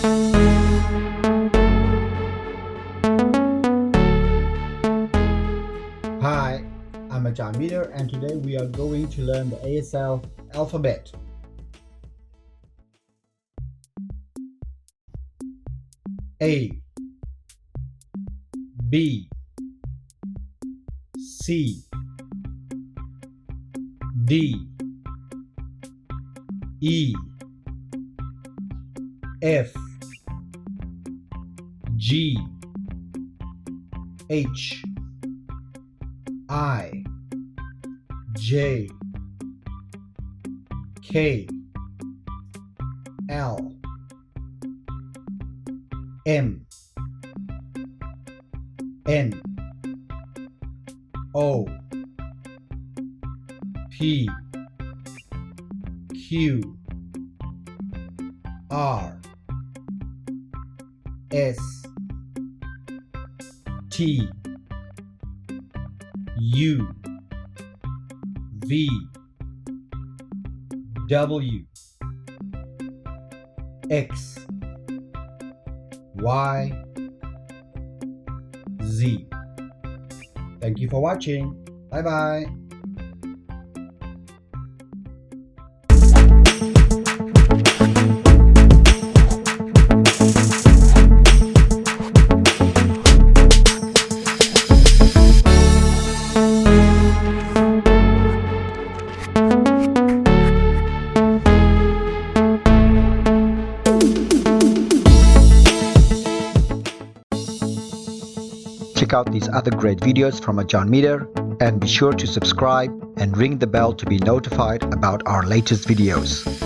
Hi, I'm Ajarn Mieder, and today we are going to learn the ASL alphabet. A, B, C, D, E, F, G, H, I, J, K, L, M, N, O, P, Q, R, S, T, U, V, W, X, Y, Z. Thank you for watching. Bye bye. Check out these other great videos from Ajarn Mieder and be sure to subscribe and ring the bell to be notified about our latest videos.